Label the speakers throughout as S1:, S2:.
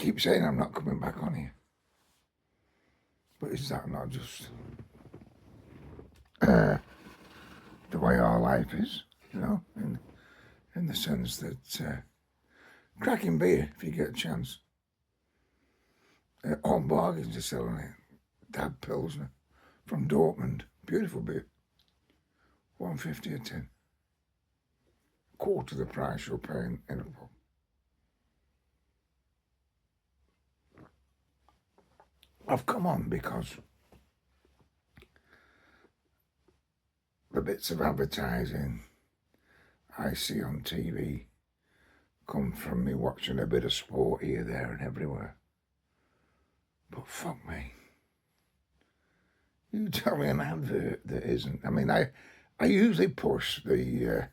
S1: keep saying I'm not coming back on here. But is that not just the way our life is, you know, in the sense that cracking beer if you get a chance. On bargains are selling it. Dad Pilsner from Dortmund, beautiful beer, $1.50 a tin, quarter the price you're paying in a pub. I've come on because the bits of advertising I see on TV come from me watching a bit of sport here, there and everywhere. But fuck me. You tell me an advert that isn't. I mean, I usually push the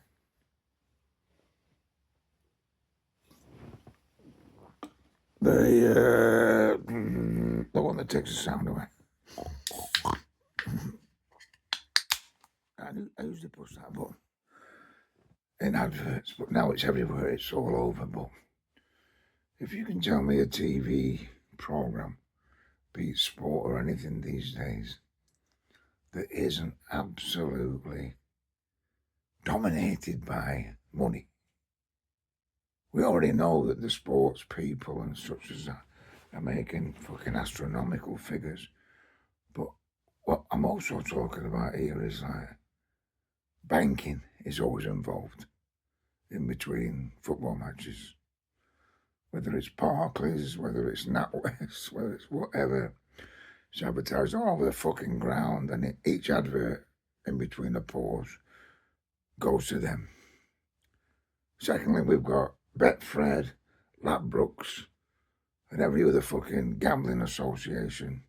S1: one that takes the sound away. I usually push that button in adverts, but now it's everywhere, it's all over. But if you can tell me a TV program, be it sport or anything these days, that isn't absolutely dominated by money. We already know that the sports people and such as that are making fucking astronomical figures. But what I'm also talking about here is like banking is always involved in between football matches. Whether it's Barclays, whether it's NatWest, whether it's whatever, it's advertised all over the fucking ground, and each advert in between the pause goes to them. Secondly, we've got Betfred, Ladbrokes, and every other fucking gambling association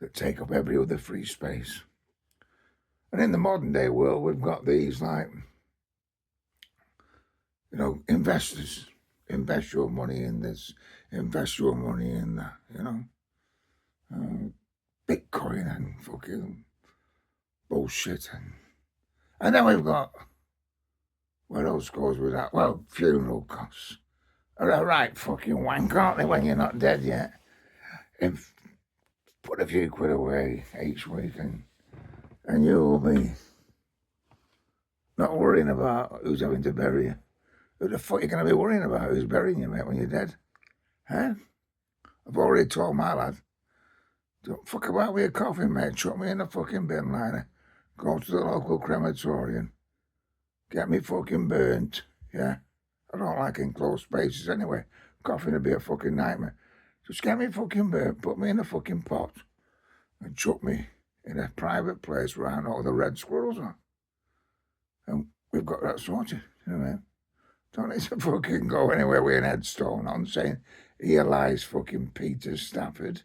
S1: that take up every other free space. And in the modern day world, we've got these like, you know, investors. Invest your money in this, invest your money in that, you know. Bitcoin and fucking bullshit. And then we've got, what else goes with that? Well, funeral costs are a right fucking wank, aren't they, when you're not dead yet? If put a few quid away each week and you'll be not worrying about who's having to bury you. Who the fuck are you going to be worrying about who's burying you, mate, when you're dead? Huh? I've already told my lad, don't fuck about with your coffin, mate. Chuck me in a fucking bin liner. Go to the local crematorium. Get me fucking burnt, yeah? I don't like enclosed spaces anyway. Coffin would be a fucking nightmare. Just get me fucking burnt, put me in a fucking pot, and chuck me in a private place where I know the red squirrels are. And we've got that sorted, you know what I mean? Don't need to fucking go anywhere with an headstone on saying, here lies fucking Peter Stafford,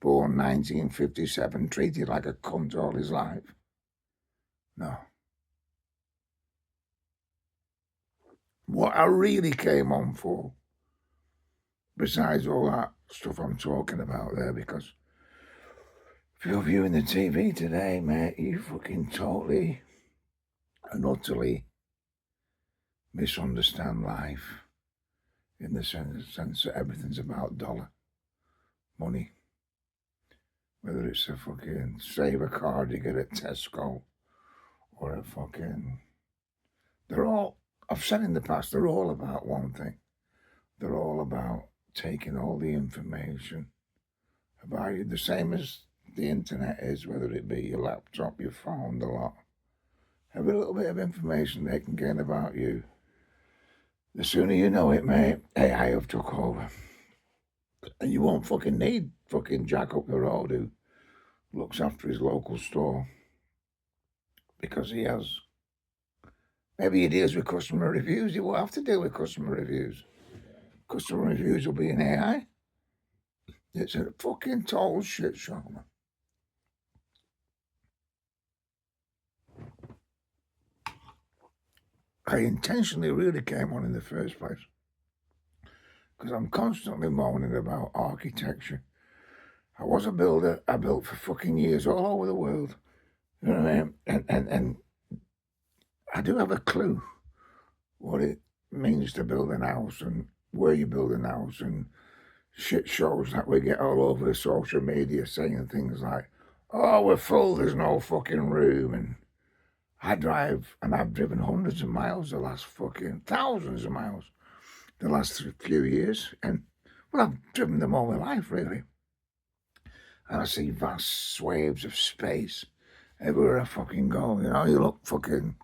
S1: born 1957, treated like a cunt all his life. No. What I really came on for, besides all that stuff I'm talking about there, because if you're viewing the TV today, mate, you fucking totally and utterly misunderstand life in the sense that everything's about dollar, money. Whether it's a fucking Saver card you get at Tesco or a fucking... They're all, I've said in the past, they're all about one thing. They're all about taking all the information about you, the same as the internet is, whether it be your laptop, your phone, the lot. Every little bit of information they can gain about you. The sooner you know it, mate, AI have took over. And you won't fucking need fucking Jack up the road who looks after his local store. Because he has... Maybe he deals with customer reviews. He won't have to deal with customer reviews. Customer reviews will be an AI. It's a fucking total shit show, man. I intentionally really came on in the first place because I'm constantly moaning about architecture. I was a builder. I built for fucking years all over the world. You know what I mean? And I do have a clue what it means to build an house and where you build an house and shit shows that we get all over social media saying things like, oh, we're full, there's no fucking room. And I drive, and I've driven hundreds of miles the last fucking thousands of miles the last few years. And, well, I've driven them all my life, really. And I see vast swathes of space everywhere I fucking go. You know, you look fucking,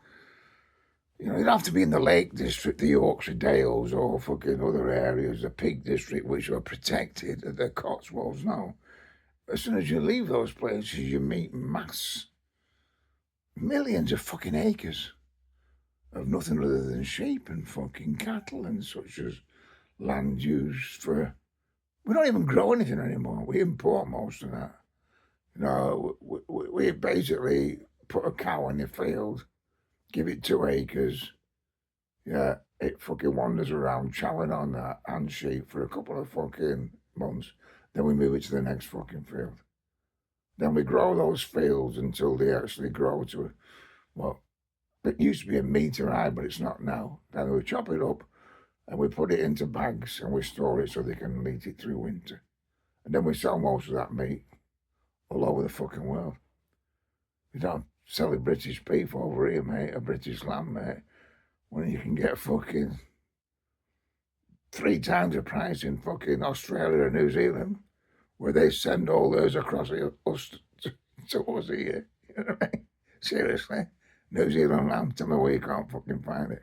S1: you know, you'd have to be in the Lake District, the Yorkshire Dales, or fucking other areas, the Peak District, which are protected, the Cotswolds. No. As soon as you leave those places, you meet millions of fucking acres of nothing other than sheep and fucking cattle and such as land used for. We don't even grow anything anymore. We import most of that. You know, we basically put a cow in the field, give it 2 acres. Yeah, it fucking wanders around chowing on that and sheep for a couple of fucking months. Then we move it to the next fucking field. Then we grow those fields until they actually grow to, well, it used to be a metre high, but it's not now. Then we chop it up and we put it into bags and we store it so they can eat it through winter. And then we sell most of that meat all over the fucking world. You don't sell a British beef over here, mate, a British lamb, mate, when you can get fucking 3 times the price in fucking Australia and New Zealand, where they send all theirs across us to us here. You know what I mean? Seriously. New Zealand lamb, tell me where you can't fucking find it.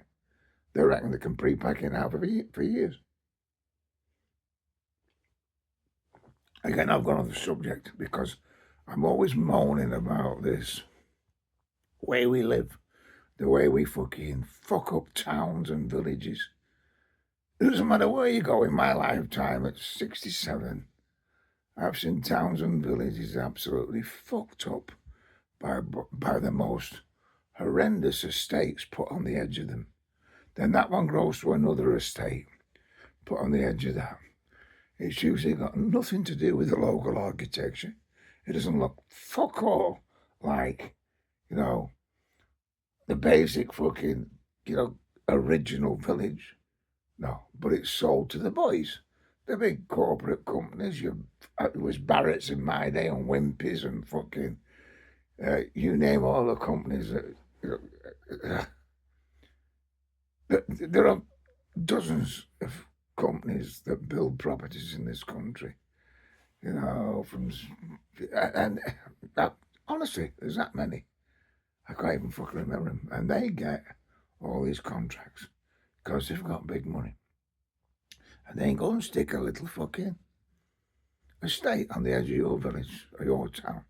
S1: They reckon they can pre-pack it now for years. Again, I've gone off the subject because I'm always moaning about this way we live, the way we fucking fuck up towns and villages. It doesn't matter where you go in my lifetime at 67. I've seen towns and villages absolutely fucked up by the most horrendous estates put on the edge of them. Then that one grows to another estate, put on the edge of that. It's usually got nothing to do with the local architecture. It doesn't look fuck all like, you know, the basic fucking, you know, original village. No, but it's sold to the boys. The big corporate companies. It was Barrett's in my day and Wimpy's and fucking, you name all the companies that, you know, there are dozens of companies that build properties in this country, you know, and honestly, there's that many. I can't even fucking remember them. And they get all these contracts because they've got big money. And they go and stick a little fucking estate on the edge of your village or your town,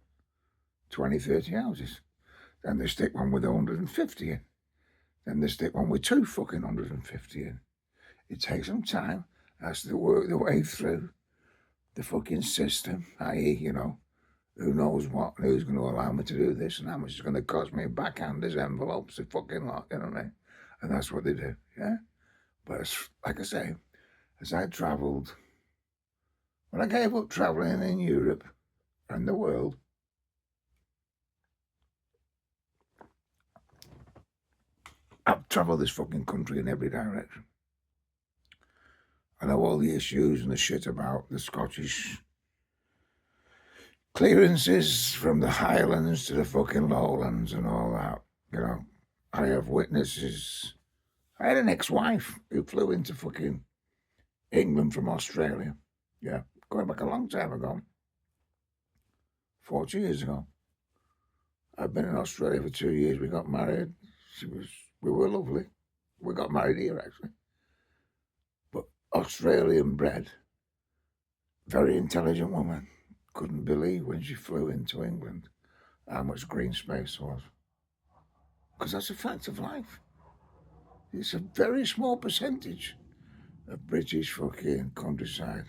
S1: 20, 30 houses. Then they stick one with 150 in. Then they stick one with 2 fucking 150 in. It takes some time. Has to work their way through the fucking system, i.e., you know, who knows what, and who's going to allow me to do this, and how much it's going to cost me, backhanders, envelopes, the fucking lot, you know what I mean? And that's what they do, yeah? But it's, like I say, as I travelled, when I gave up travelling in Europe and the world, I've travelled this fucking country in every direction. I know all the issues and the shit about the Scottish clearances from the Highlands to the fucking Lowlands and all that. You know, I have witnesses. I had an ex-wife who flew into fucking England from Australia. Yeah, going back a long time ago. 40 years ago. I've been in Australia for 2 years. We got married. We were lovely. We got married here, actually. But Australian bred, very intelligent woman. Couldn't believe when she flew into England how much green space was. Because that's a fact of life. It's a very small percentage of British fucking countryside.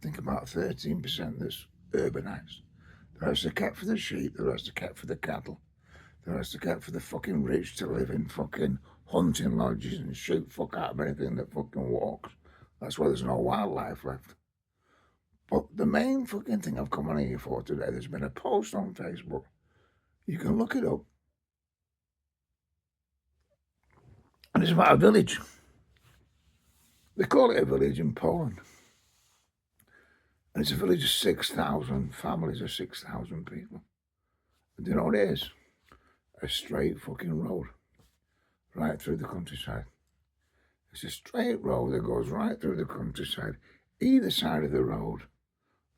S1: Think about 13% that's urbanised. The rest are kept for the sheep, the rest are kept for the cattle, the rest are kept for the fucking rich to live in fucking hunting lodges and shoot fuck out of anything that fucking walks. That's why there's no wildlife left. But the main fucking thing I've come on here for today, there's been a post on Facebook. You can look it up. And it's about a village. They call it a village in Poland. And it's a village of 6,000 families or 6,000 people. And do you know what it is? A straight fucking road right through the countryside. It's a straight road that goes right through the countryside. Either side of the road,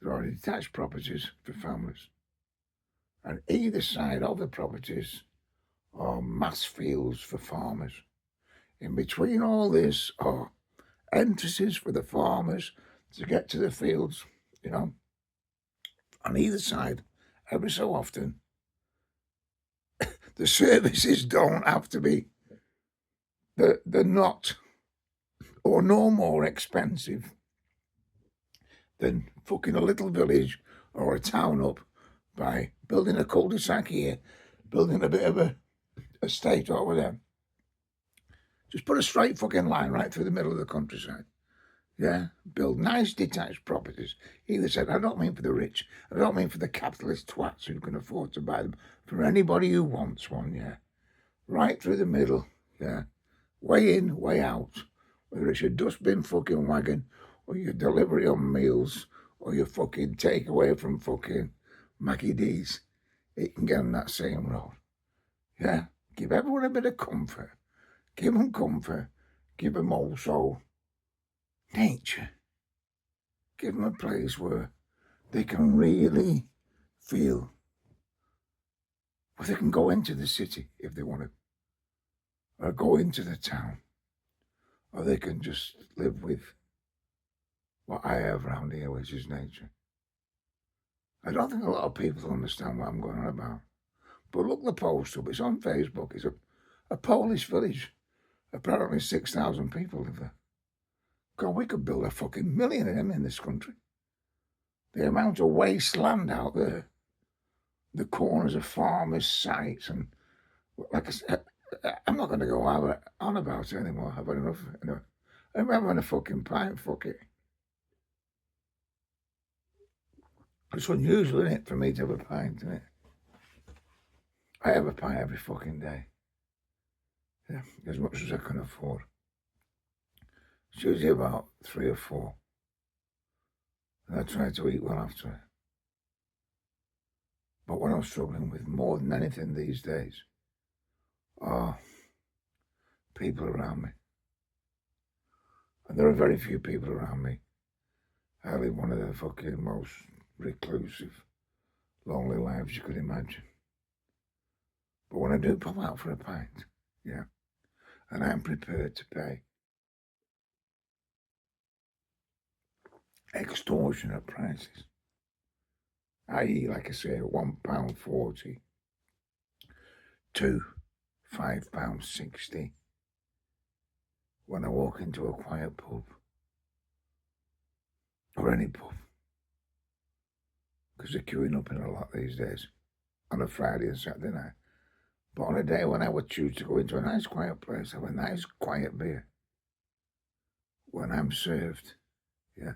S1: there are detached properties for families. And either side of the properties are mass fields for farmers. In between all this are entrances for the farmers to get to the fields, you know. On either side, every so often, the services don't have to be, they're not or no more expensive than fucking a little village or a town up by building a cul-de-sac here, building a bit of a estate over there. Just put a straight fucking line right through the middle of the countryside. Yeah, build nice detached properties. Either side. I don't mean for the rich. I don't mean for the capitalist twats who can afford to buy them. For anybody who wants one, yeah. Right through the middle, yeah. Way in, way out. Whether it's your dustbin fucking wagon or your delivery on meals or your fucking takeaway from fucking Mackie D's, it can get on that same road. Yeah, give everyone a bit of comfort. Give them comfort. Give them also nature. Give them a place where they can really feel, where they can go into the city if they want to, or go into the town, or they can just live with what I have around here, which is nature. I don't think a lot of people understand what I'm going on about. But look the post up. It's on Facebook. It's a Polish village. Apparently 6,000 people live there. God, we could build a fucking million of them in this country. The amount of wasteland out there. The corners of farmers' sites. And like I said, I'm not going to go on about it anymore. I've had enough. I'm having a fucking pint, fuck it. It's unusual, isn't it, for me to have a pint, isn't it? I have a pint every fucking day. Yeah, as much as I can afford. It's usually about 3 or 4. And I try to eat well after it. But what I'm struggling with more than anything these days are people around me. And there are very few people around me. I live one of the fucking most reclusive, lonely lives you could imagine. But when I do pop out for a pint, yeah, and I'm prepared to pay extortionate prices, i.e., like I say, £1.40 to £5.60 when I walk into a quiet pub or any pub, because they're queuing up in a lot these days on a Friday and Saturday night. But on a day when I would choose to go into a nice quiet place, have a nice quiet beer, when I'm served, yeah,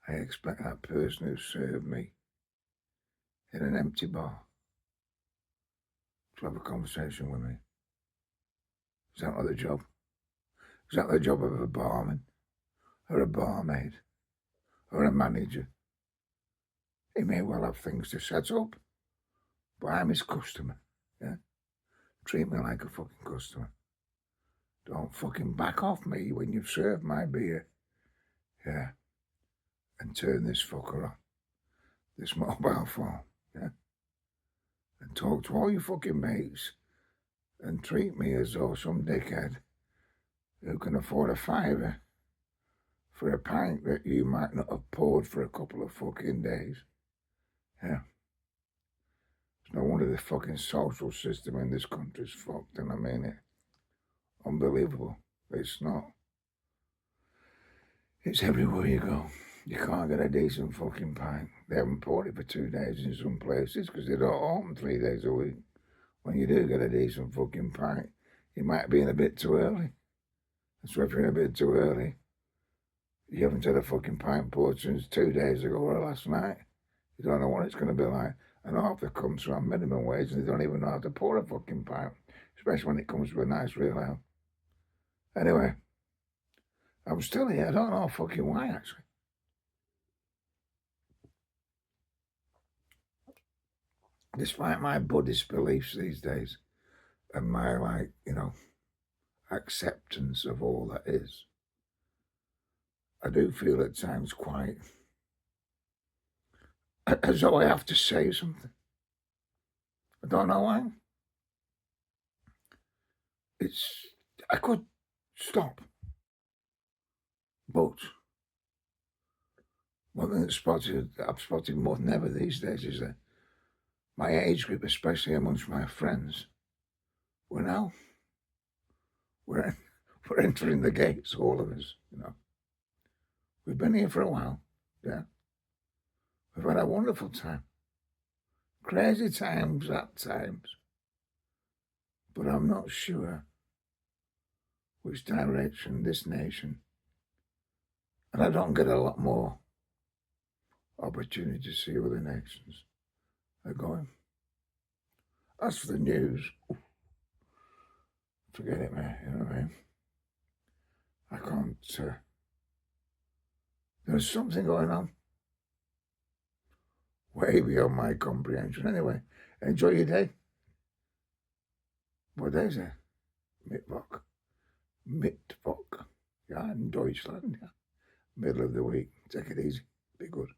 S1: I expect that person who served me in an empty bar to have a conversation with me. Is that not the job? Is that the job of a barman or a barmaid or a manager? He may well have things to set up, but I'm his customer, yeah? Treat me like a fucking customer. Don't fucking back off me when you've served my beer, yeah? And turn this fucker on, this mobile phone, yeah? And talk to all your fucking mates and treat me as though some dickhead who can afford a £5 for a pint that you might not have poured for a couple of fucking days. Yeah. It's no wonder the fucking social system in this country's fucked, and I mean it. Unbelievable. It's not. It's everywhere you go. You can't get a decent fucking pint. They haven't poured it for 2 days in some places because they don't open 3 days a week. When you do get a decent fucking pint, you might be in a bit too early. So if you're in a bit too early, you haven't had a fucking pint poured since 2 days ago or last night. You don't know what it's going to be like. And half the cunts are on minimum wage and they don't even know how to pour a fucking pint, especially when it comes to a nice real ale. Anyway, I'm still here. I don't know fucking why, actually. despite my Buddhist beliefs these days and my, like, acceptance of all that is, I do feel at times quite as though I have to say something. I don't know why. I could stop. But one thing I've spotted more than ever these days is that my age group, especially amongst my friends, we're entering the gates, all of us, We've been here for a while, yeah. We've had a wonderful time. Crazy times at times. But I'm not sure which direction this nation, and I don't get a lot more opportunity to see other nations are going. As for the news, forget it, man, you know what I mean? I can't, there's something going on way beyond my comprehension. Anyway, enjoy your day. What day is it? Mittwoch. Mittwoch. Yeah, in Deutschland. Yeah. Middle of the week. Take it easy. Be good.